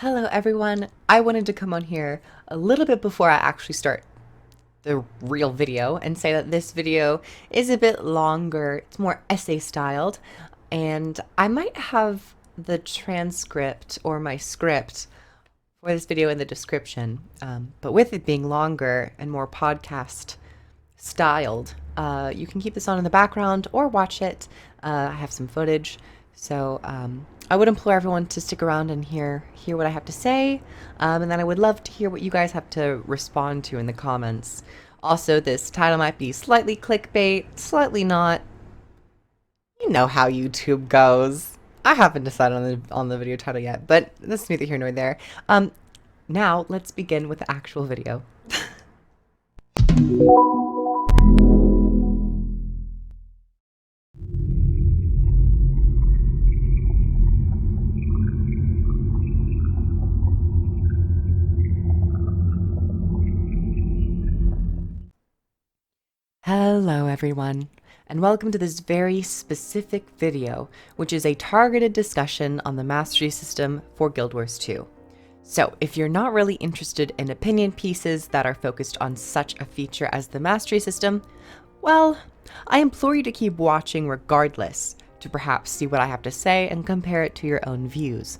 Hello everyone. I wanted to come on here a little bit before I actually start the real video and say that this video is a bit longer. It's more essay styled, and I might have the transcript or my script for this video in the description. But with it being longer and more podcast styled, you can keep this on in the background or watch it. I have some footage, so I would implore everyone to stick around and hear what I have to say, and then I would love to hear what you guys have to respond to in the comments. Also, this title might be slightly clickbait, slightly not. You know how YouTube goes. I haven't decided on the video title yet, but that's neither here nor there. Now let's begin with the actual video. Hello everyone, and welcome to this very specific video, which is a targeted discussion on the Mastery system for Guild Wars 2. So if you're not really interested in opinion pieces that are focused on such a feature as the Mastery system, well, I implore you to keep watching regardless, to perhaps see what I have to say and compare it to your own views.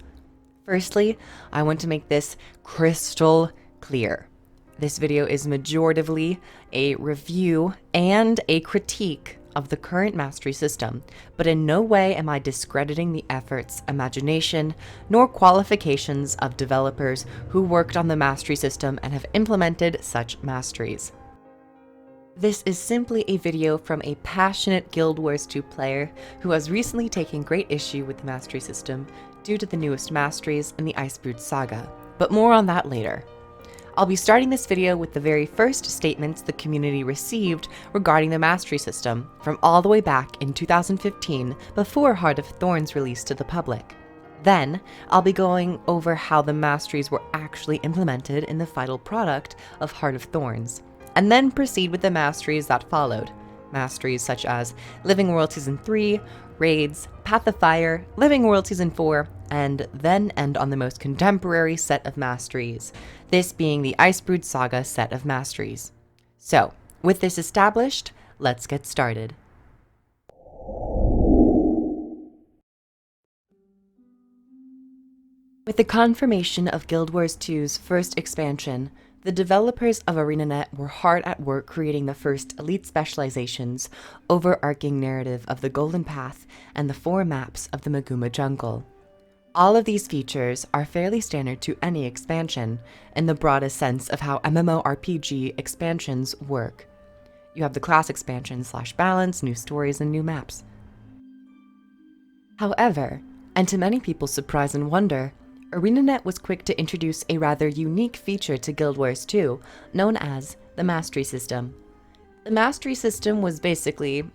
Firstly, I want to make this crystal clear. This video is majoritively a review and a critique of the current Mastery system, but in no way am I discrediting the efforts, imagination, nor qualifications of developers who worked on the Mastery system and have implemented such masteries. This is simply a video from a passionate Guild Wars 2 player who has recently taken great issue with the Mastery system due to the newest masteries in the Icebrood saga, but more on that later. I'll be starting this video with the very first statements the community received regarding the Mastery system from all the way back in 2015 before Heart of Thorns released to the public. Then, I'll be going over how the Masteries were actually implemented in the final product of Heart of Thorns, and then proceed with the Masteries that followed. Masteries such as Living World Season 3, Raids, Path of Fire, Living World Season 4, and then end on the most contemporary set of masteries, this being the Icebrood Saga set of masteries. So, with this established, let's get started. With the confirmation of Guild Wars 2's first expansion, the developers of ArenaNet were hard at work creating the first elite specializations, overarching narrative of the Golden Path, and the 4 maps of the Maguma Jungle. All of these features are fairly standard to any expansion, in the broadest sense of how MMORPG expansions work. You have the class expansion / balance, new stories, and new maps. However, and to many people's surprise and wonder, ArenaNet was quick to introduce a rather unique feature to Guild Wars 2, known as the Mastery system. The Mastery system was basically,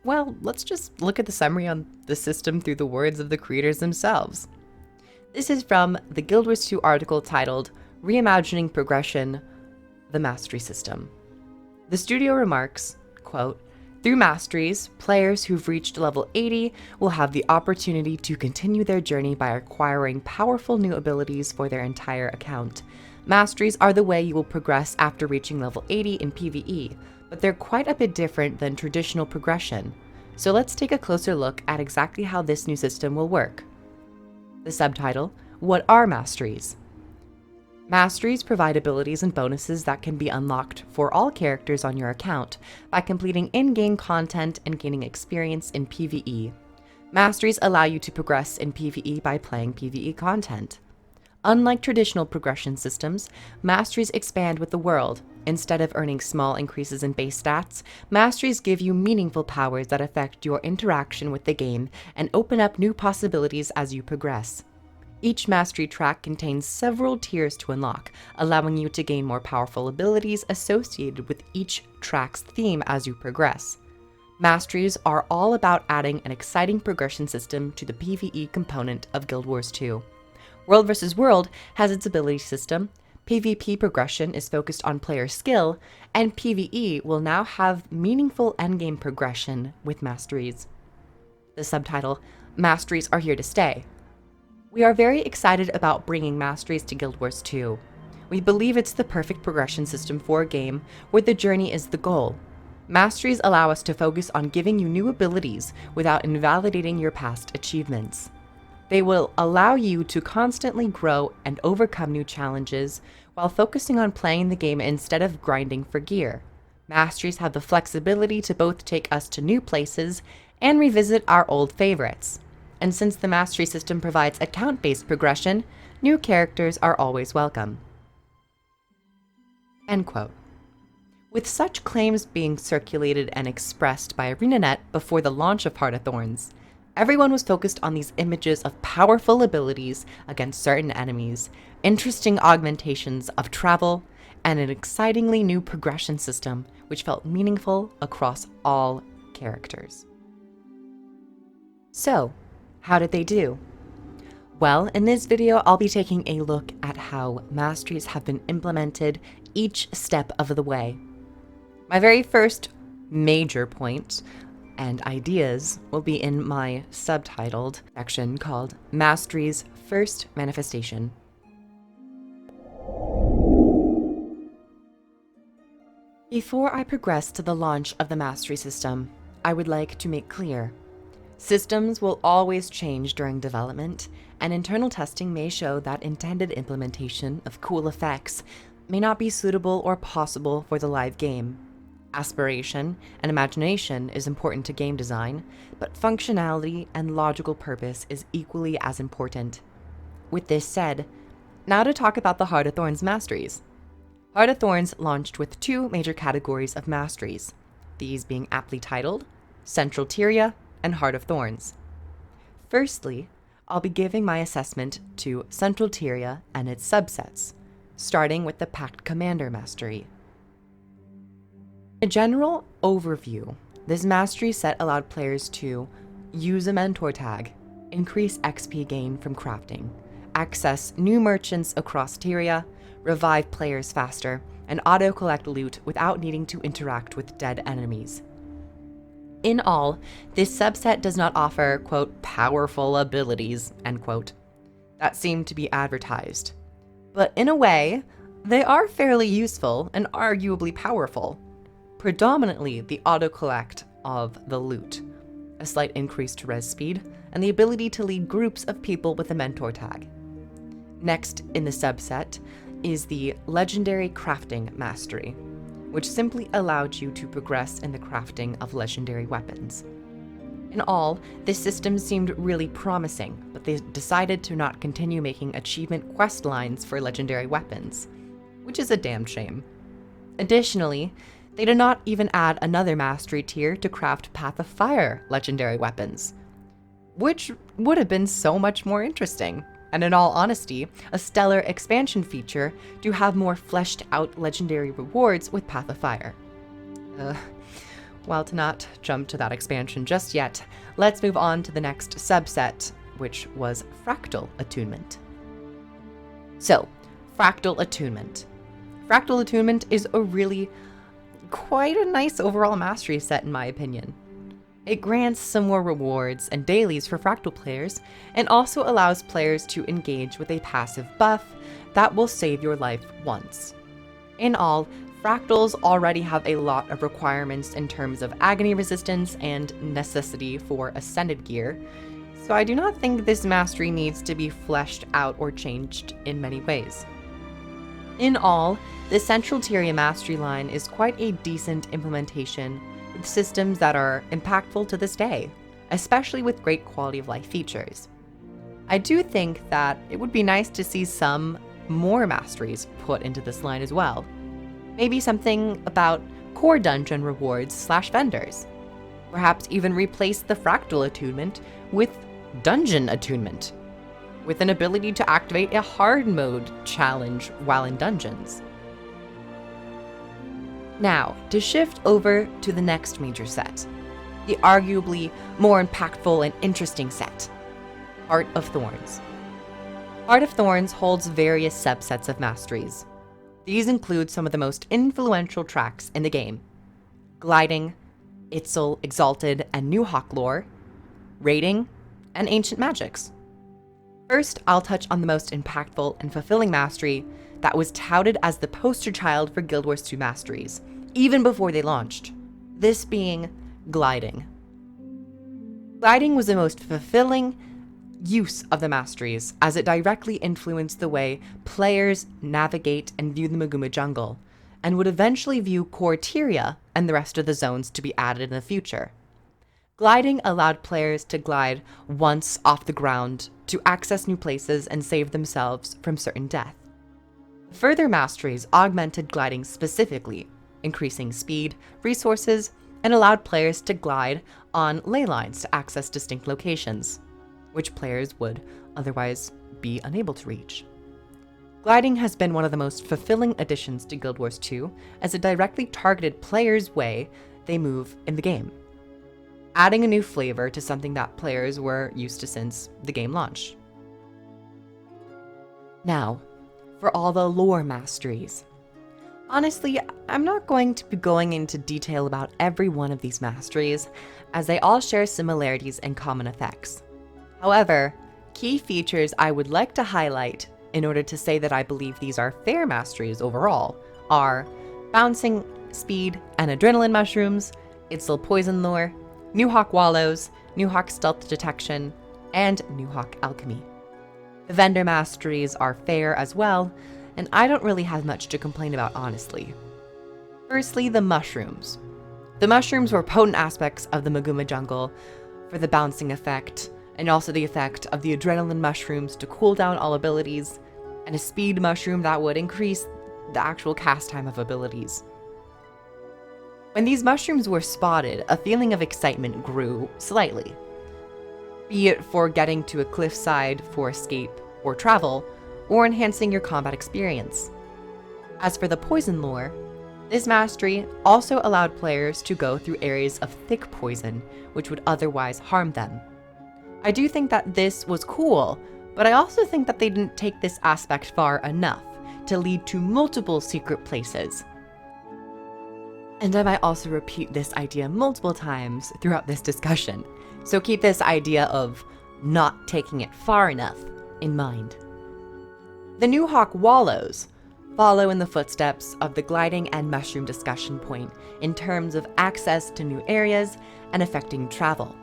well, let's just look at the summary on the system through the words of the creators themselves. This is from the Guild Wars 2 article titled, Reimagining Progression, the Mastery System. The studio remarks, quote, "Through Masteries, players who've reached level 80 will have the opportunity to continue their journey by acquiring powerful new abilities for their entire account. Masteries are the way you will progress after reaching level 80 in PvE, but they're quite a bit different than traditional progression. So let's take a closer look at exactly how this new system will work." The subtitle, What are Masteries? Masteries provide abilities and bonuses that can be unlocked for all characters on your account by completing in-game content and gaining experience in PvE. Masteries allow you to progress in PvE by playing PvE content. Unlike traditional progression systems, Masteries expand with the world. Instead of earning small increases in base stats, Masteries give you meaningful powers that affect your interaction with the game and open up new possibilities as you progress. Each Mastery track contains several tiers to unlock, allowing you to gain more powerful abilities associated with each track's theme as you progress. Masteries are all about adding an exciting progression system to the PvE component of Guild Wars 2. World vs. World has its ability system, PvP progression is focused on player skill, and PvE will now have meaningful endgame progression with Masteries. The subtitle, Masteries are here to stay. We are very excited about bringing Masteries to Guild Wars 2. We believe it's the perfect progression system for a game where the journey is the goal. Masteries allow us to focus on giving you new abilities without invalidating your past achievements. They will allow you to constantly grow and overcome new challenges while focusing on playing the game instead of grinding for gear. Masteries have the flexibility to both take us to new places and revisit our old favorites. And since the Mastery system provides account-based progression, new characters are always welcome. End quote. With such claims being circulated and expressed by ArenaNet before the launch of Heart of Thorns, everyone was focused on these images of powerful abilities against certain enemies, interesting augmentations of travel, and an excitingly new progression system which felt meaningful across all characters. So, how did they do? Well, in this video, I'll be taking a look at how Masteries have been implemented each step of the way. My very first major point and ideas will be in my subtitled section called Masteries' First Manifestation. Before I progress to the launch of the Mastery system, I would like to make clear, systems will always change during development, and internal testing may show that intended implementation of cool effects may not be suitable or possible for the live game. Aspiration and imagination is important to game design, but functionality and logical purpose is equally as important. With this said, now to talk about the Heart of Thorns Masteries. Heart of Thorns launched with two major categories of Masteries, these being aptly titled Central Tyria and Heart of Thorns. Firstly, I'll be giving my assessment to Central Tyria and its subsets, starting with the Pact Commander Mastery. A general overview, this Mastery set allowed players to use a mentor tag, increase XP gain from crafting, access new merchants across Tyria, revive players faster, and auto-collect loot without needing to interact with dead enemies. In all, this subset does not offer, quote, powerful abilities, end quote, that seem to be advertised. But in a way, they are fairly useful and arguably powerful. Predominantly the auto-collect of the loot, a slight increase to res speed, and the ability to lead groups of people with a mentor tag. Next in the subset is the Legendary Crafting Mastery, which simply allowed you to progress in the crafting of legendary weapons. In all, this system seemed really promising, but they decided to not continue making achievement quest lines for legendary weapons, which is a damn shame. Additionally, they did not even add another mastery tier to craft Path of Fire legendary weapons, which would have been so much more interesting. And in all honesty, a stellar expansion feature to have more fleshed out legendary rewards with Path of Fire. Well, to not jump to that expansion just yet, let's move on to the next subset, which was Fractal Attunement. So, Fractal Attunement. Fractal Attunement is a really quite a nice overall mastery set in my opinion. It grants some more rewards and dailies for Fractal players, and also allows players to engage with a passive buff that will save your life once. In all, Fractals already have a lot of requirements in terms of agony resistance and necessity for ascended gear, so I do not think this mastery needs to be fleshed out or changed in many ways. In all, the Central Tyria mastery line is quite a decent implementation with systems that are impactful to this day, especially with great quality of life features. I do think that it would be nice to see some more masteries put into this line as well. Maybe something about core dungeon rewards / vendors. Perhaps even replace the Fractal Attunement with Dungeon Attunement, with an ability to activate a hard mode challenge while in dungeons. Now, to shift over to the next major set, the arguably more impactful and interesting set, Heart of Thorns. Heart of Thorns holds various subsets of masteries. These include some of the most influential tracks in the game: Gliding, Itzel, Exalted, and New Hawk lore, Raiding, and Ancient Magics. First, I'll touch on the most impactful and fulfilling mastery that was touted as the poster child for Guild Wars 2 Masteries, even before they launched. This being gliding. Gliding was the most fulfilling use of the Masteries, as it directly influenced the way players navigate and view the Maguma jungle, and would eventually view Corteria and the rest of the zones to be added in the future. Gliding allowed players to glide once off the ground to access new places and save themselves from certain death. Further masteries augmented gliding specifically, increasing speed, resources, and allowed players to glide on ley lines to access distinct locations, which players would otherwise be unable to reach. Gliding has been one of the most fulfilling additions to Guild Wars 2, as it directly targeted players' way they move in the game, adding a new flavor to something that players were used to since the game launch. Now, for all the lore masteries. Honestly, I'm not going to be going into detail about every one of these masteries, as they all share similarities and common effects. However, key features I would like to highlight in order to say that I believe these are fair masteries overall are bouncing, speed, and adrenaline mushrooms, Itzel poison lore, New Hawk wallows, New Hawk stealth detection, and New Hawk alchemy. The vendor masteries are fair as well, and I don't really have much to complain about honestly. Firstly, the mushrooms. The mushrooms were potent aspects of the Maguma jungle for the bouncing effect, and also the effect of the adrenaline mushrooms to cool down all abilities, and a speed mushroom that would increase the actual cast time of abilities. When these mushrooms were spotted, a feeling of excitement grew slightly, be it for getting to a cliffside for escape or travel, or enhancing your combat experience. As for the poison lore, this mastery also allowed players to go through areas of thick poison, which would otherwise harm them. I do think that this was cool, but I also think that they didn't take this aspect far enough to lead to multiple secret places. And I might also repeat this idea multiple times throughout this discussion, so keep this idea of not taking it far enough in mind. The New Hawk wallows follow in the footsteps of the gliding and mushroom discussion point in terms of access to new areas and affecting travel.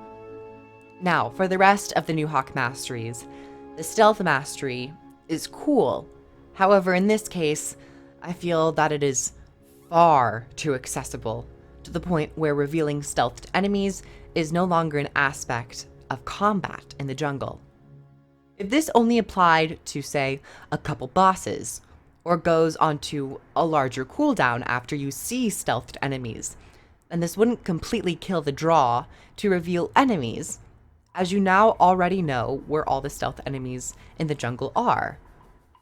Now, for the rest of the New Hawk masteries, the stealth mastery is cool. However, in this case, I feel that it is far too accessible, to the point where revealing stealthed enemies is no longer an aspect of combat in the jungle. If this only applied to, say, a couple bosses, or goes onto a larger cooldown after you see stealthed enemies, then this wouldn't completely kill the draw to reveal enemies, as you now already know where all the stealth enemies in the jungle are,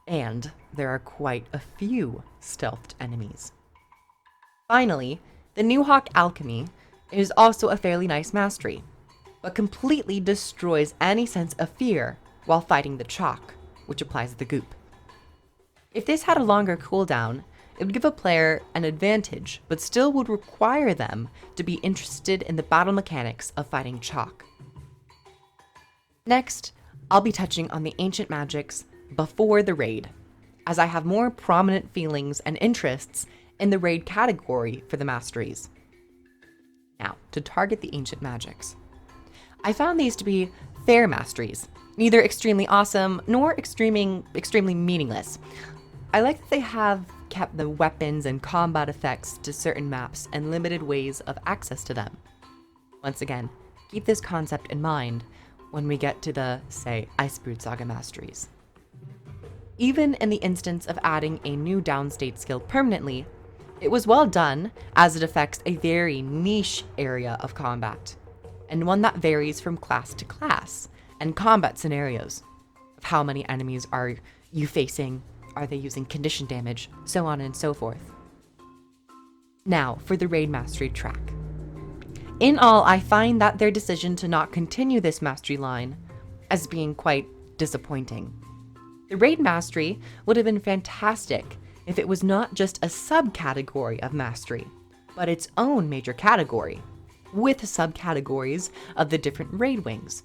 and there are quite a few stealthed enemies. Finally, the New Hawk alchemy is also a fairly nice mastery, but completely destroys any sense of fear while fighting the chalk, which applies to the goop. If this had a longer cooldown, it would give a player an advantage, but still would require them to be interested in the battle mechanics of fighting chalk. Next, I'll be touching on the ancient magics before the raid, as I have more prominent feelings and interests in the raid category for the masteries. Now, to target the ancient magics. I found these to be fair masteries, neither extremely awesome nor extremely meaningless. I like that they have kept the weapons and combat effects to certain maps and limited ways of access to them. Once again, keep this concept in mind when we get to the, say, Icebrood Saga masteries. Even in the instance of adding a new downstate skill permanently, it was well done, as it affects a very niche area of combat, and one that varies from class to class, and combat scenarios, of how many enemies are you facing, are they using condition damage, so on and so forth. Now, for the raid mastery track. In all, I find that their decision to not continue this mastery line as being quite disappointing. The raid mastery would have been fantastic if it was not just a subcategory of mastery, but its own major category, with subcategories of the different raid wings.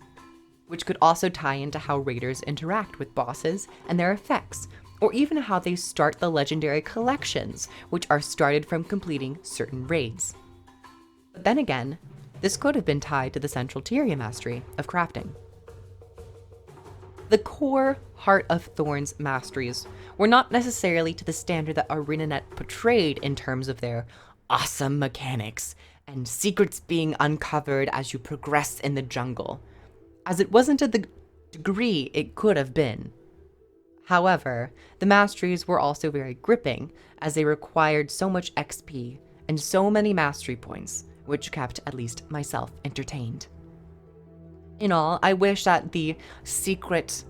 which could also tie into how raiders interact with bosses and their effects, or even how they start the legendary collections, which are started from completing certain raids. But then again, this could have been tied to the central Tyria mastery of crafting. The core Heart of Thorns masteries were not necessarily to the standard that ArenaNet portrayed in terms of their awesome mechanics and secrets being uncovered as you progress in the jungle, as it wasn't to the degree it could have been. However, the masteries were also very gripping, as they required so much XP and so many mastery points, which kept at least myself entertained. In all, I wish that the secret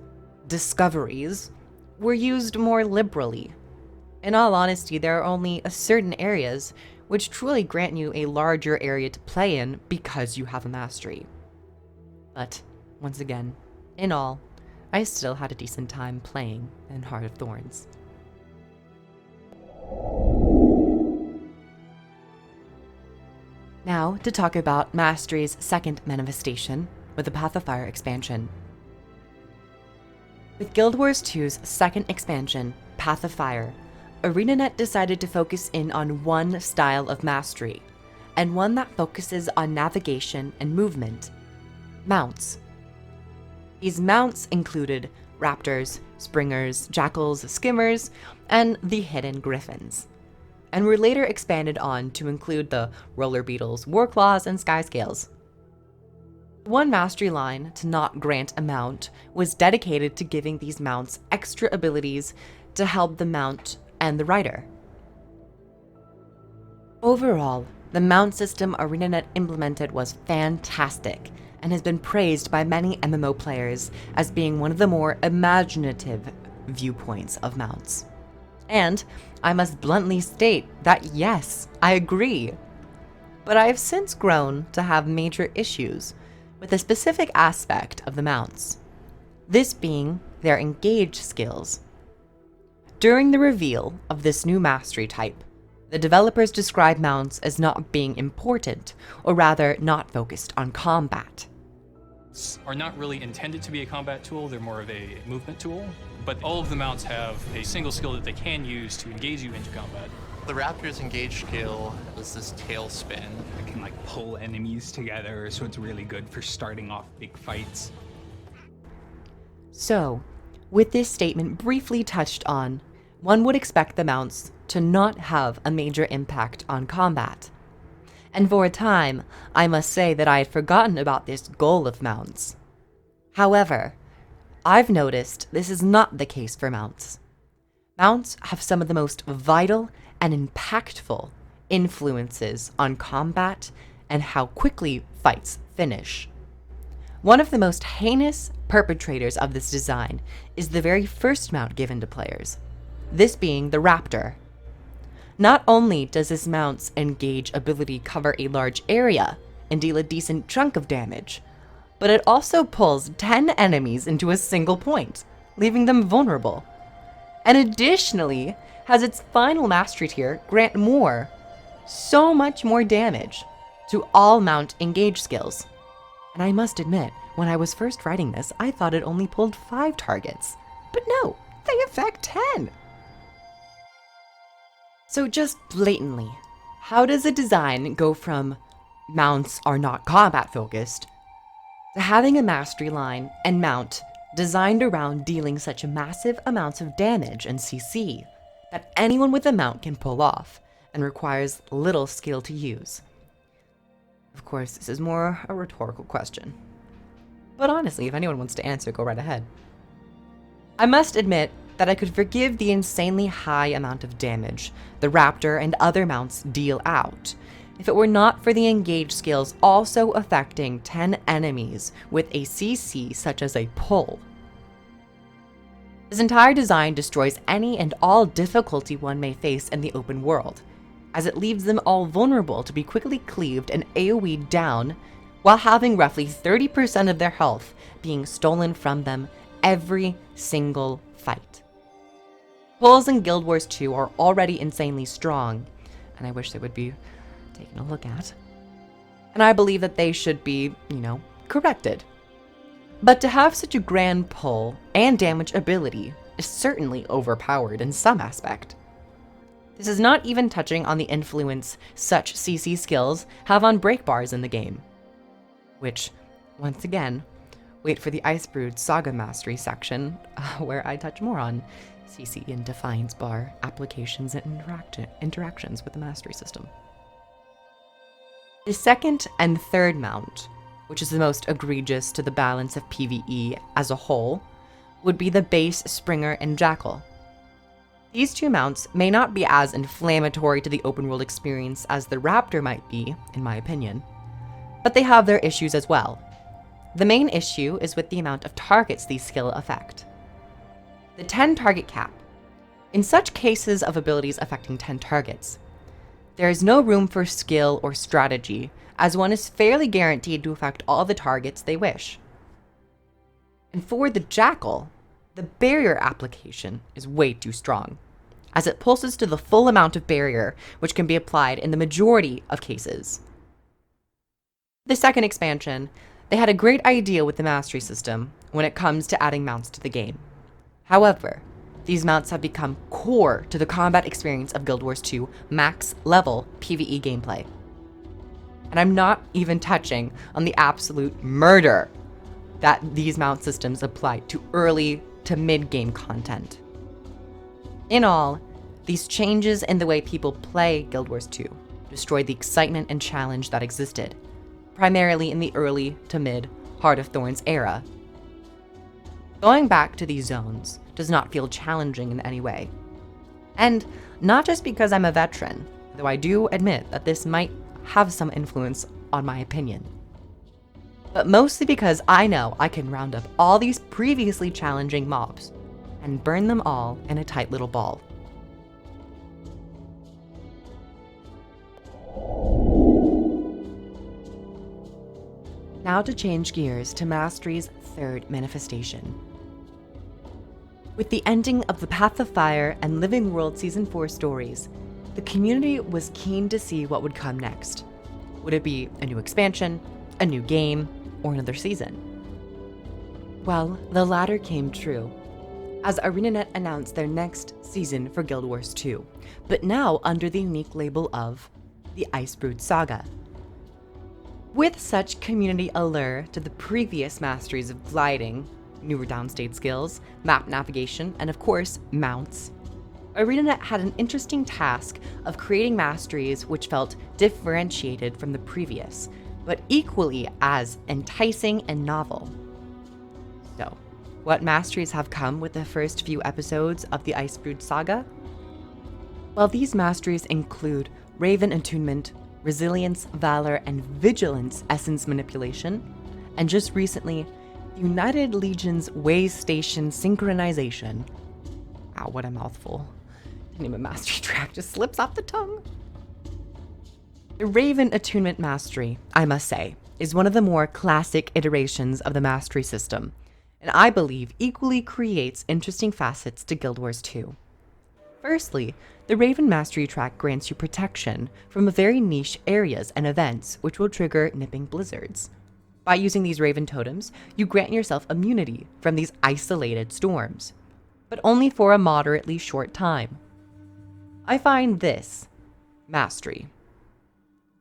discoveries were used more liberally. In all honesty, there are only certain areas which truly grant you a larger area to play in because you have a mastery. But, once again, in all, I still had a decent time playing in Heart of Thorns. Now, to talk about Mastery's second manifestation, with the Path of Fire expansion. With Guild Wars 2's second expansion, Path of Fire, ArenaNet decided to focus in on one style of mastery, and one that focuses on navigation and movement: mounts. These mounts included raptors, springers, jackals, skimmers, and the hidden griffins, and were later expanded on to include the roller beetles, warclaws, and skyscales. One mastery line to not grant a mount was dedicated to giving these mounts extra abilities to help the mount and the rider. Overall, the mount system ArenaNet implemented was fantastic and has been praised by many MMO players as being one of the more imaginative viewpoints of mounts. And I must bluntly state that yes, I agree. But I have since grown to have major issues with a specific aspect of the mounts, this being their engage skills. During the reveal of this new mastery type, the developers described mounts as not being important, or rather not focused on combat. Are not really intended to be a combat tool, they're more of a movement tool, but all of the mounts have a single skill that they can use to engage you into combat. The Raptor's engage skill is this tail spin. It can like pull enemies together, so it's really good for starting off big fights. So, with this statement briefly touched on, one would expect the mounts to not have a major impact on combat. And for a time, I must say that I had forgotten about this goal of mounts. However, I've noticed this is not the case for mounts. Mounts have some of the most vital and impactful influences on combat and how quickly fights finish. One of the most heinous perpetrators of this design is the very first mount given to players, this being the Raptor. Not only does this mount's engage ability cover a large area and deal a decent chunk of damage, but it also pulls 10 enemies into a single point, leaving them vulnerable. And additionally, has its final mastery tier grant so much more damage to all mount engage skills. And I must admit, when I was first writing this, I thought it only pulled 5 targets. But no, they affect 10! So just blatantly, how does a design go from mounts are not combat focused to having a mastery line and mount designed around dealing such massive amounts of damage and CC that anyone with a mount can pull off and requires little skill to use? Of course, this is more a rhetorical question, but honestly, if anyone wants to answer, go right ahead. I must admit that I could forgive the insanely high amount of damage the Raptor and other mounts deal out if it were not for the engage skills also affecting 10 enemies with a CC such as a pull. This entire design destroys any and all difficulty one may face in the open world, as it leaves them all vulnerable to be quickly cleaved and AoE'd down, while having roughly 30% of their health being stolen from them every single fight. Pulls in Guild Wars 2 are already insanely strong, and I wish they would be taken a look at. And I believe that they should be, corrected. But to have such a grand pull and damage ability is certainly overpowered in some aspect. This is not even touching on the influence such CC skills have on break bars in the game. Which, once again, wait for the Icebrood Saga Mastery section, where I touch more on CC and Defiance bar applications and interactions with the Mastery system. The second and third mount, which is the most egregious to the balance of PvE as a whole, would be the base Springer and Jackal. These two mounts may not be as inflammatory to the open world experience as the Raptor might be, in my opinion, but they have their issues as well. The main issue is with the amount of targets these skill affect. The 10 target cap. In such cases of abilities affecting 10 targets, there is no room for skill or strategy, as one is fairly guaranteed to affect all the targets they wish. And for the Jackal, the barrier application is way too strong, as it pulses to the full amount of barrier which can be applied in the majority of cases. The second expansion, they had a great idea with the Mastery system when it comes to adding mounts to the game. However, these mounts have become core to the combat experience of Guild Wars 2 max level PvE gameplay. And I'm not even touching on the absolute murder that these mount systems apply to early to mid-game content. In all, these changes in the way people play Guild Wars 2 destroyed the excitement and challenge that existed, primarily in the early to mid Heart of Thorns era. Going back to these zones does not feel challenging in any way. And not just because I'm a veteran, though I do admit that this might have some influence on my opinion, but mostly because I know I can round up all these previously challenging mobs and burn them all in a tight little ball. Now to change gears to Mastery's third manifestation. With the ending of the Path of Fire and Living World Season 4 stories, the community was keen to see what would come next. Would it be a new expansion, a new game, or another season? Well, the latter came true, as ArenaNet announced their next season for Guild Wars 2, but now under the unique label of the Icebrood Saga. With such community allure to the previous masteries of gliding, newer downstate skills, map navigation, and of course, mounts, ArenaNet had an interesting task of creating masteries which felt differentiated from the previous, but equally as enticing and novel. So, what masteries have come with the first few episodes of the Icebrood Saga? Well, these masteries include Raven Attunement, Resilience, Valor, and Vigilance Essence Manipulation, and just recently, United Legion's Way Station Synchronization. Wow, what a mouthful. The name of mastery track just slips off the tongue. The Raven Attunement Mastery, I must say, is one of the more classic iterations of the mastery system, and I believe equally creates interesting facets to Guild Wars 2. Firstly, the Raven Mastery track grants you protection from very niche areas and events which will trigger nipping blizzards. By using these Raven totems, you grant yourself immunity from these isolated storms, but only for a moderately short time. I find this mastery.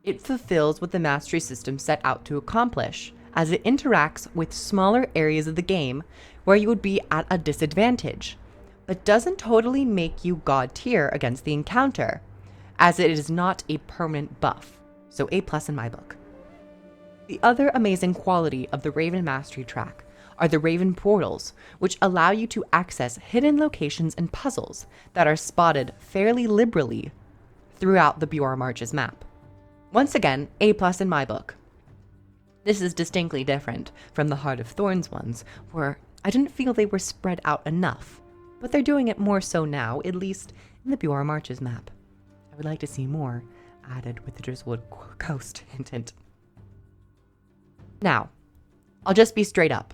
It fulfills what the mastery system set out to accomplish, as it interacts with smaller areas of the game where you would be at a disadvantage, but doesn't totally make you god tier against the encounter, as it is not a permanent buff, so A+ in my book. The other amazing quality of the Raven Mastery track are the Raven Portals, which allow you to access hidden locations and puzzles that are spotted fairly liberally throughout the Bjorn Marches map. Once again, A+ in my book. This is distinctly different from the Heart of Thorns ones, where I didn't feel they were spread out enough, but they're doing it more so now, at least in the Bjorn Marches map. I would like to see more added with the Drizzlewood Coast, hint hint. Now, I'll just be straight up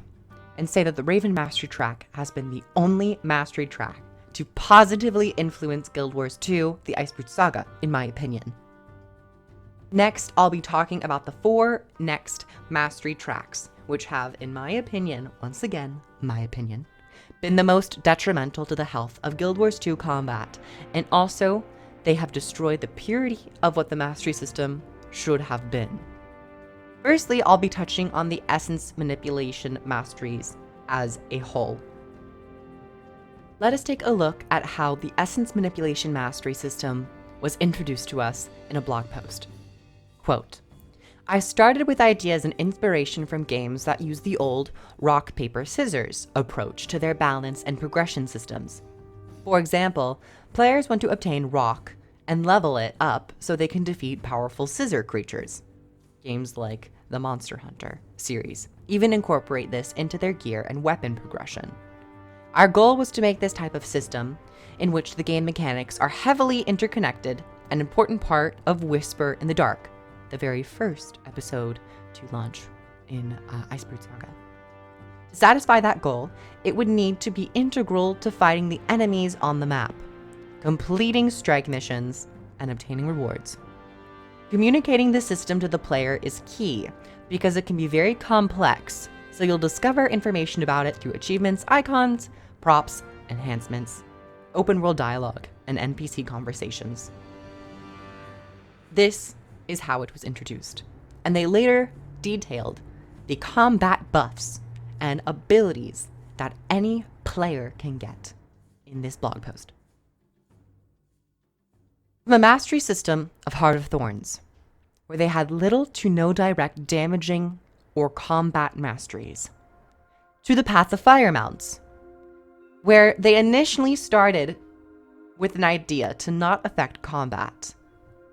and say that the Raven Mastery track has been the only mastery track to positively influence Guild Wars 2, the Icebrood Saga, in my opinion. Next, I'll be talking about the 4 next mastery tracks, which have, in my opinion, once again, my opinion, been the most detrimental to the health of Guild Wars 2 combat, and also they have destroyed the purity of what the Mastery system should have been. Firstly, I'll be touching on the essence manipulation masteries as a whole. Let us take a look at how the essence manipulation mastery system was introduced to us in a blog post. Quote, I started with ideas and inspiration from games that use the old rock, paper, scissors approach to their balance and progression systems. For example, players want to obtain rock and level it up so they can defeat powerful scissor creatures. Games like the Monster Hunter series even incorporate this into their gear and weapon progression. Our goal was to make this type of system, in which the game mechanics are heavily interconnected, an important part of Whisper in the Dark, the very first episode to launch in Icebrood Saga. To satisfy that goal, it would need to be integral to fighting the enemies on the map, completing strike missions, and obtaining rewards. Communicating the system to the player is key, because it can be very complex, so you'll discover information about it through achievements, icons, props, enhancements, open world dialogue, and NPC conversations. This is how it was introduced, and they later detailed the combat buffs and abilities that any player can get in this blog post. From a mastery system of Heart of Thorns, where they had little to no direct damaging or combat masteries, to the Path of Fire mounts, where they initially started with an idea to not affect combat,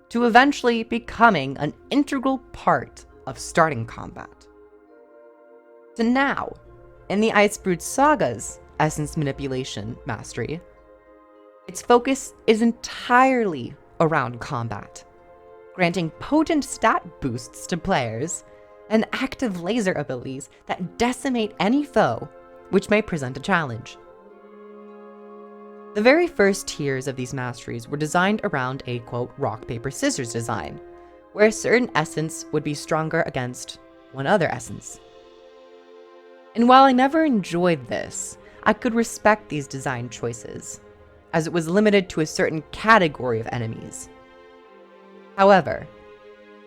to eventually becoming an integral part of starting combat, to now, in the Icebrood Saga's essence manipulation mastery, its focus is entirely around combat, granting potent stat boosts to players and active laser abilities that decimate any foe which may present a challenge. The very first tiers of these masteries were designed around a, quote, rock, paper, scissors design, where a certain essence would be stronger against one other essence. And while I never enjoyed this, I could respect these design choices, as it was limited to a certain category of enemies. However,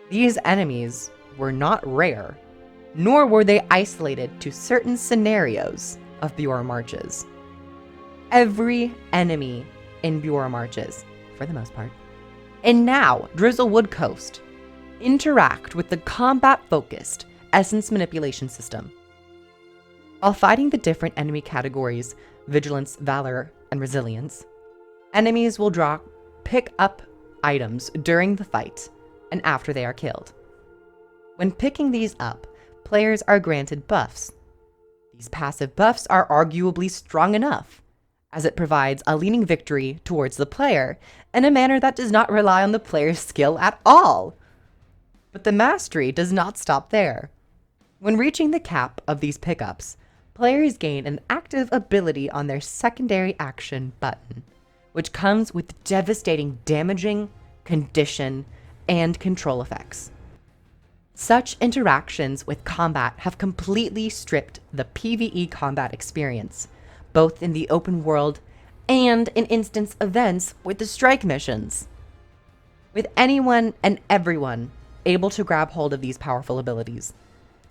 these enemies were not rare, nor were they isolated to certain scenarios of Bjorn Marches. Every enemy in Bjorn Marches, for the most part, and now Drizzlewood Coast, interact with the combat-focused essence manipulation system. While fighting the different enemy categories, Vigilance, Valor, and Resilience, enemies will pick up items during the fight and after they are killed. When picking these up, players are granted buffs. These passive buffs are arguably strong enough, as it provides a leaning victory towards the player in a manner that does not rely on the player's skill at all. But the mastery does not stop there. When reaching the cap of these pickups, players gain an active ability on their secondary action button, which comes with devastating damaging, condition, and control effects. Such interactions with combat have completely stripped the PvE combat experience, both in the open world and in instance events with the strike missions. With anyone and everyone able to grab hold of these powerful abilities,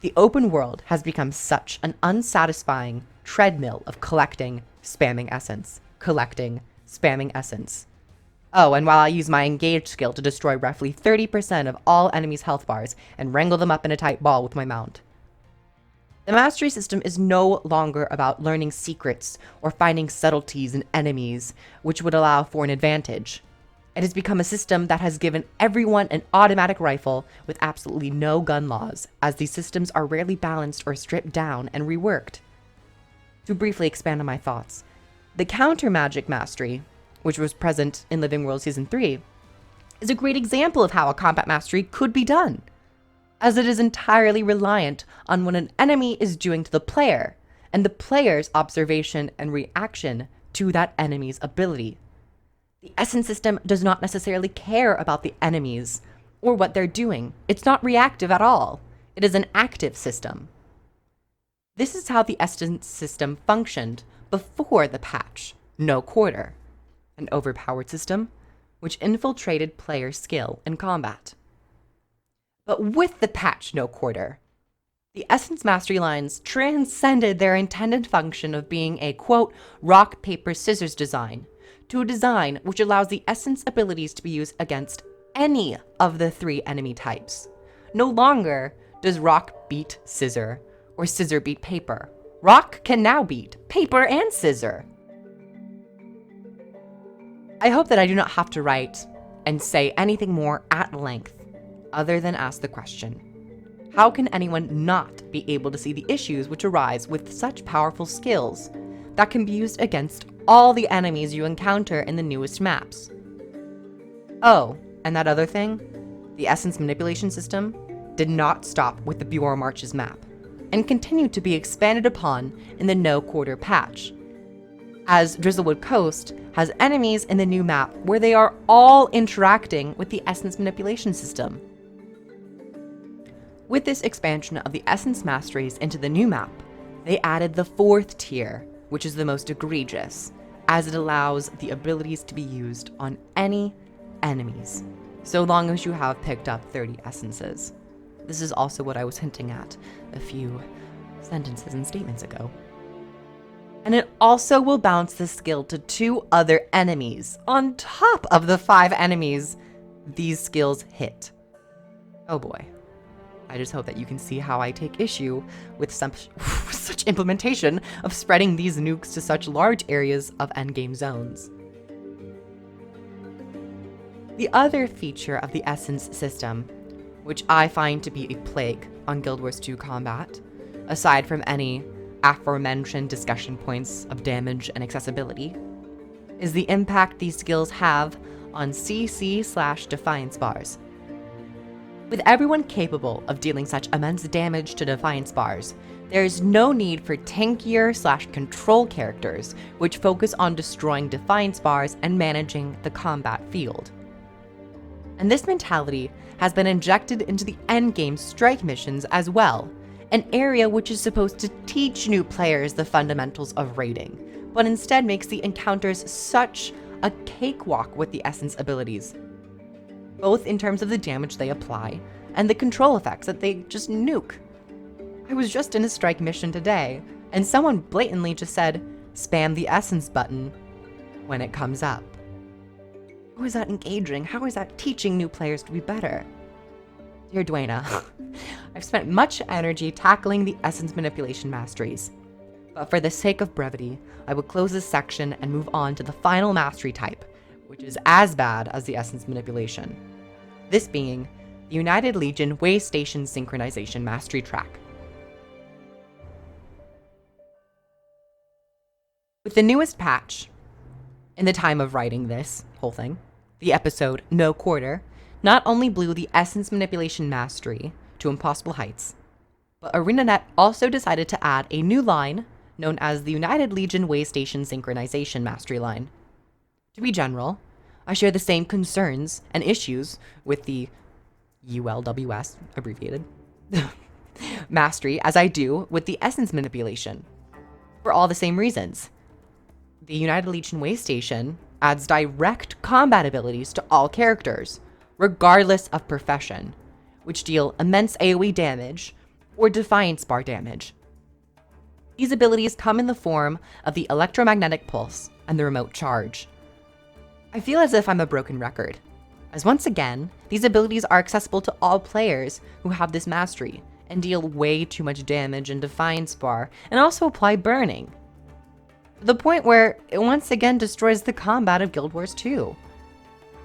the open world has become such an unsatisfying treadmill of collecting, spamming essence, collecting, spamming essence. Oh, and while I use my engage skill to destroy roughly 30% of all enemies' health bars and wrangle them up in a tight ball with my mount. The mastery system is no longer about learning secrets or finding subtleties in enemies which would allow for an advantage. It has become a system that has given everyone an automatic rifle with absolutely no gun laws, as these systems are rarely balanced or stripped down and reworked. To briefly expand on my thoughts, the counter magic mastery, which was present in Living World Season 3, is a great example of how a combat mastery could be done, as it is entirely reliant on what an enemy is doing to the player, and the player's observation and reaction to that enemy's ability. The essence system does not necessarily care about the enemies or what they're doing. It's not reactive at all. It is an active system. This is how the essence system functioned before the patch, No Quarter, an overpowered system which infiltrated player skill in combat. But with the patch No Quarter, the Essence Mastery lines transcended their intended function of being a, quote, rock, paper, scissors design, to a design which allows the Essence abilities to be used against any of the 3 enemy types. No longer does rock beat scissor, or scissor beat paper. Rock can now beat paper and scissor. I hope that I do not have to write and say anything more at length, other than ask the question, how can anyone not be able to see the issues which arise with such powerful skills that can be used against all the enemies you encounter in the newest maps? Oh, and that other thing, the Essence manipulation system did not stop with the Bjorn Marches map, and continued to be expanded upon in the No Quarter patch, as Drizzlewood Coast has enemies in the new map where they are all interacting with the Essence manipulation system. With this expansion of the Essence Masteries into the new map, they added the 4th tier, which is the most egregious, as it allows the abilities to be used on any enemies, so long as you have picked up 30 essences. This is also what I was hinting at a few sentences and statements ago. And it also will bounce the skill to 2 other enemies on top of the 5 enemies these skills hit. Oh boy. I just hope that you can see how I take issue with such implementation of spreading these nukes to such large areas of endgame zones. The other feature of the Essence system, which I find to be a plague on Guild Wars 2 combat, aside from any aforementioned discussion points of damage and accessibility, is the impact these skills have on CC/Defiance bars. With everyone capable of dealing such immense damage to Defiance bars, there is no need for tankier/control characters which focus on destroying Defiance bars and managing the combat field. And this mentality has been injected into the endgame strike missions as well, an area which is supposed to teach new players the fundamentals of raiding, but instead makes the encounters such a cakewalk with the Essence abilities, both in terms of the damage they apply and the control effects that they just nuke. I was just in a strike mission today, and someone blatantly just said, spam the Essence button when it comes up. How is that engaging? How is that teaching new players to be better? Dear Dwayna, I've spent much energy tackling the Essence manipulation masteries, but for the sake of brevity, I will close this section and move on to the final mastery type, which is as bad as the Essence manipulation. This being the United Legion Way Station Synchronization Mastery Track. With the newest patch, in the time of writing this whole thing, the episode No Quarter not only blew the Essence manipulation mastery to impossible heights, but ArenaNet also decided to add a new line known as the United Legion Way Station Synchronization Mastery line. To be general, I share the same concerns and issues with the ULWS, abbreviated, mastery as I do with the Essence manipulation, for all the same reasons. The United Legion Way Station adds direct combat abilities to all characters, regardless of profession, which deal immense AoE damage or Defiance bar damage. These abilities come in the form of the electromagnetic pulse and the remote charge. I feel as if I'm a broken record, as once again, these abilities are accessible to all players who have this mastery and deal way too much damage in Defiance bar and also apply burning, to the point where it once again destroys the combat of Guild Wars 2,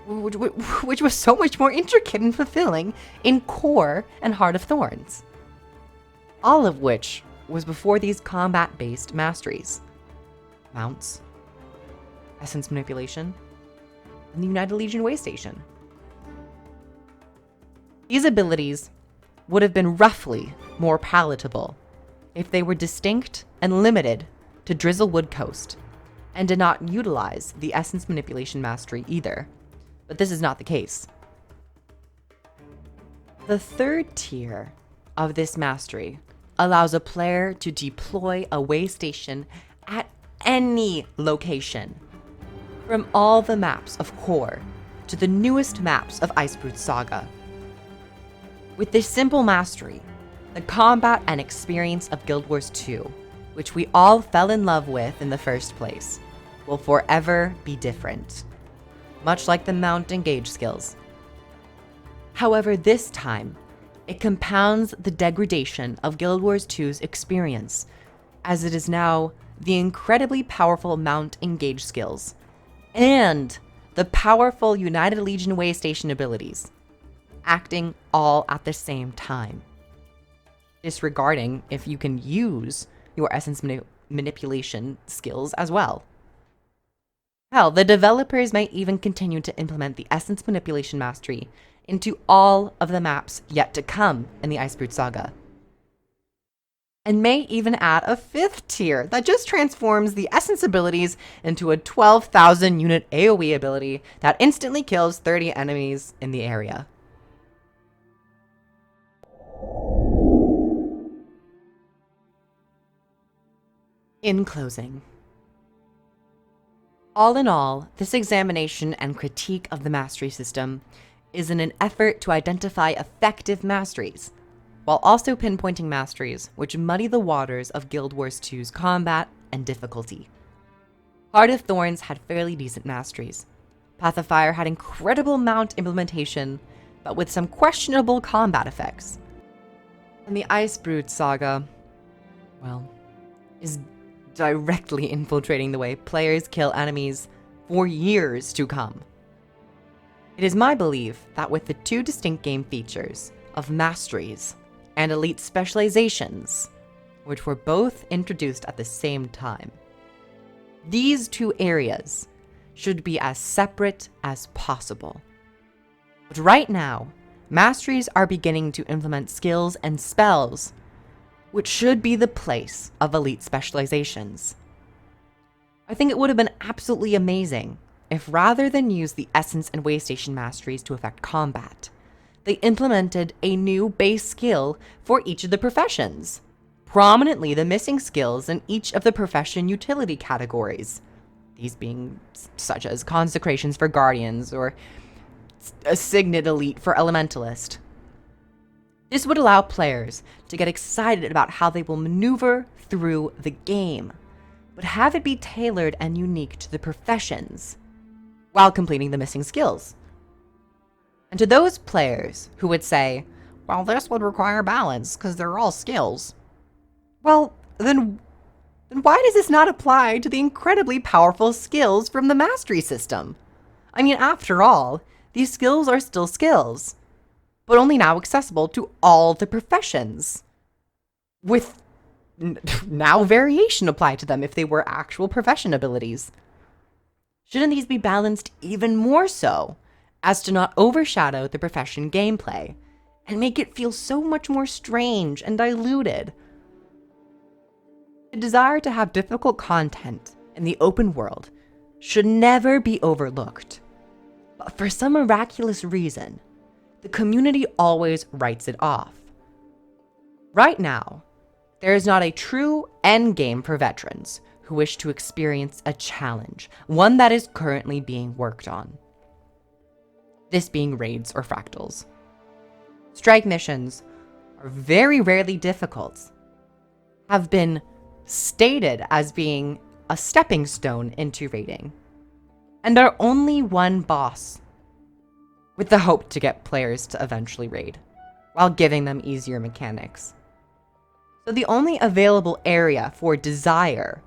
which was so much more intricate and fulfilling in Core and Heart of Thorns. All of which was before these combat-based masteries. Mounts, Essence manipulation, and the United Legion Way Station. These abilities would have been roughly more palatable if they were distinct and limited to Drizzlewood Coast, and did not utilize the Essence manipulation mastery either, but this is not the case. The third tier of this mastery allows a player to deploy a way station at any location, from all the maps of Core to the newest maps of Icebrood Saga. With this simple mastery, the combat and experience of Guild Wars 2, which we all fell in love with in the first place, will forever be different, much like the mount and gauge skills. However, this time, it compounds the degradation of Guild Wars 2's experience, as it is now the incredibly powerful mount and gauge skills, and the powerful United Legion way station abilities, acting all at the same time, disregarding if you can use your essence manipulation skills as well. Hell, the developers might even continue to implement the essence manipulation mastery into all of the maps yet to come in the Icebrood Saga, and may even add a 5th tier that just transforms the essence abilities into a 12,000 unit AoE ability that instantly kills 30 enemies in the area. In closing, all in all, this examination and critique of the mastery system is in an effort to identify effective masteries, while also pinpointing masteries which muddy the waters of Guild Wars 2's combat and difficulty. Heart of Thorns had fairly decent masteries. Path of Fire had incredible mount implementation, but with some questionable combat effects. And the Icebrood Saga, well, is directly infiltrating the way players kill enemies for years to come. It is my belief that with the two distinct game features of masteries and elite specializations, which were both introduced at the same time, these two areas should be as separate as possible. But right now, masteries are beginning to implement skills and spells which should be the place of elite specializations. I think it would have been absolutely amazing if, rather than use the essence and waystation masteries to affect combat, they implemented a new base skill for each of the professions, prominently the missing skills in each of the profession utility categories, these being such as consecrations for guardians or a signet elite for elementalist. This would allow players to get excited about how they will maneuver through the game, but have it be tailored and unique to the professions, while completing the missing skills. And to those players who would say, well, this would require balance because they're all skills, well, then why does this not apply to the incredibly powerful skills from the mastery system? I mean, after all, these skills are still skills, but only now accessible to all the professions, with now variation applied to them if they were actual profession abilities. Shouldn't these be balanced even more so, as to not overshadow the profession gameplay, and make it feel so much more strange and diluted? The desire to have difficult content in the open world should never be overlooked, but for some miraculous reason, the community always writes it off. Right now, there is not a true endgame for veterans who wish to experience a challenge, one that is currently being worked on. This being raids or fractals. Strike missions are very rarely difficult, have been stated as being a stepping stone into raiding, and are only one boss, with the hope to get players to eventually raid, while giving them easier mechanics. So the only available area for desire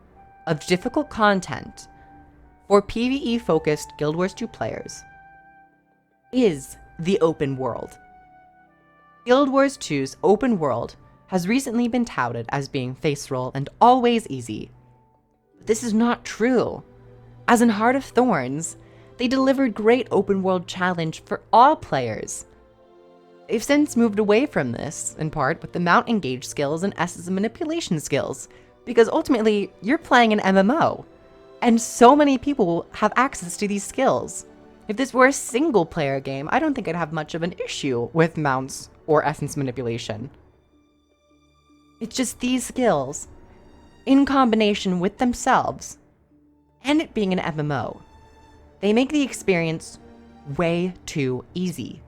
of difficult content for PvE-focused Guild Wars 2 players is the open world. Guild Wars 2's open world has recently been touted as being face roll and always easy. But this is not true, as in Heart of Thorns, they delivered great open world challenge for all players. They've since moved away from this, in part with the mount engage skills and essence manipulation skills, because ultimately you're playing an MMO, and so many people have access to these skills. If this were a single player game, I don't think I'd have much of an issue with mounts or essence manipulation. It's just these skills, in combination with themselves, and it being an MMO, they make the experience way too easy.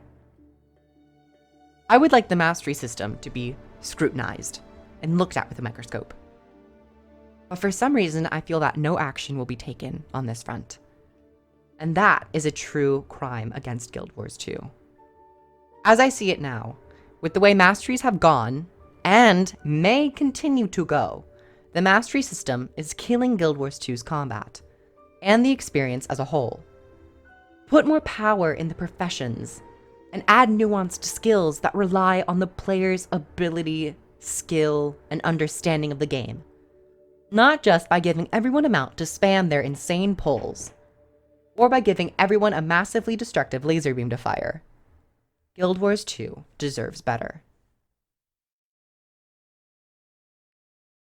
I would like the mastery system to be scrutinized and looked at with a microscope. But for some reason, I feel that no action will be taken on this front. And that is a true crime against Guild Wars 2. As I see it now, with the way masteries have gone, and may continue to go, the mastery system is killing Guild Wars 2's combat, and the experience as a whole. Put more power in the professions, and add nuanced skills that rely on the player's ability, skill, and understanding of the game. Not just by giving everyone a mount to spam their insane pulls, or by giving everyone a massively destructive laser beam to fire. Guild Wars 2 deserves better.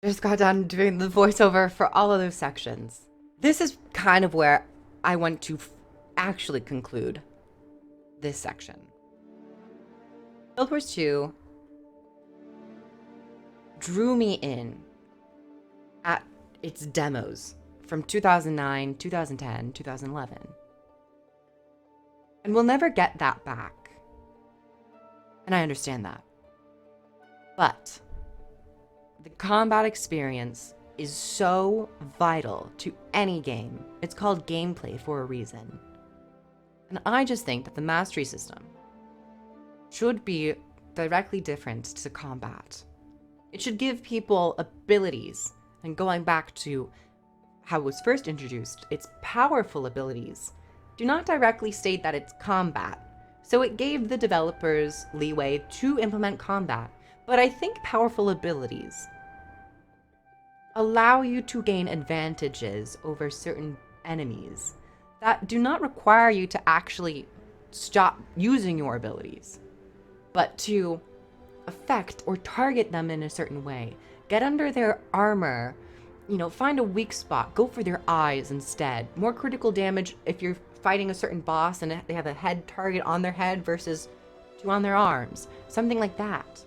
Just got done doing the voiceover for all of those sections. This is kind of where I want to actually conclude this section. Guild Wars 2 drew me in at its demos from 2009, 2010, 2011. And we'll never get that back. And I understand that. But the combat experience is so vital to any game. It's called gameplay for a reason. And I just think that the mastery system should be directly different to combat. It should give people abilities, and going back to how it was first introduced, its powerful abilities do not directly state that it's combat. So it gave the developers leeway to implement combat, but I think powerful abilities allow you to gain advantages over certain enemies that do not require you to actually stop using your abilities, but to affect or target them in a certain way. Get under their armor, find a weak spot, go for their eyes instead. More critical damage if you're fighting a certain boss and they have a head target on their head versus 2 on their arms. Something like that.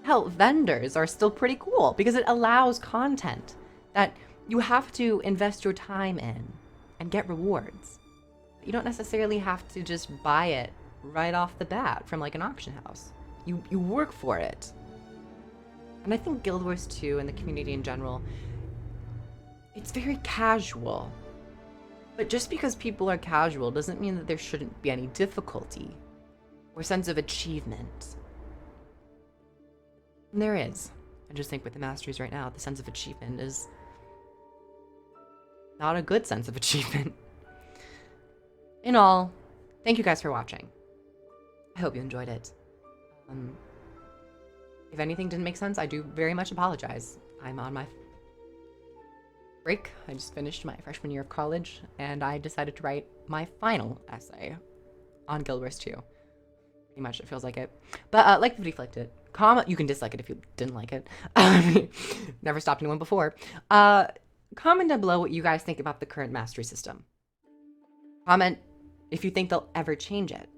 Hell, vendors are still pretty cool because it allows content that you have to invest your time in and get rewards. You don't necessarily have to just buy it right off the bat from like an auction house. You work for it. And I think Guild Wars 2 and the community in general, it's very casual. But just because people are casual doesn't mean that there shouldn't be any difficulty or sense of achievement. And there is. I just think with the Masteries right now, the sense of achievement is not a good sense of achievement. In all, thank you guys for watching. I hope you enjoyed it. If anything didn't make sense, I do very much apologize. I'm on my break. I just finished my freshman year of college, and I decided to write my final essay on Guild Wars 2. Pretty much, it feels like it. But like the video if you liked it. Comment. You can dislike it if you didn't like it. Never stopped anyone before. Comment down below what you guys think about the current mastery system. Comment if you think they'll ever change it.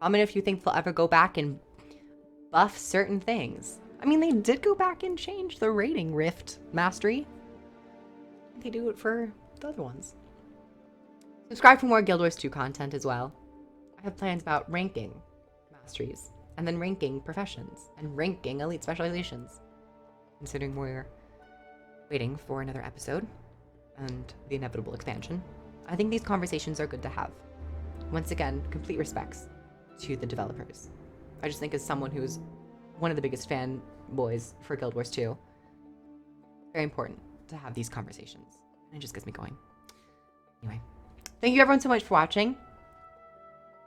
Comment if you think they'll ever go back and buff certain things. I mean, they did go back and change the rating Rift Mastery. They do it for the other ones. Subscribe for more Guild Wars 2 content as well. I have plans about ranking Masteries, and then ranking professions, and ranking elite specializations. Considering we're waiting for another episode, and the inevitable expansion, I think these conversations are good to have. Once again, complete respects to the developers. I just think as someone who's one of the biggest fanboys for Guild Wars 2, very important to have these conversations. And it just gets me going. Anyway, thank you everyone so much for watching.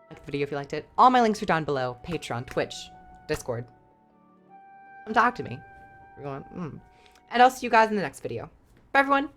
Like the video if you liked it. All my links are down below. Patreon, Twitch, Discord. Come talk to me. And I'll see you guys in the next video. Bye everyone.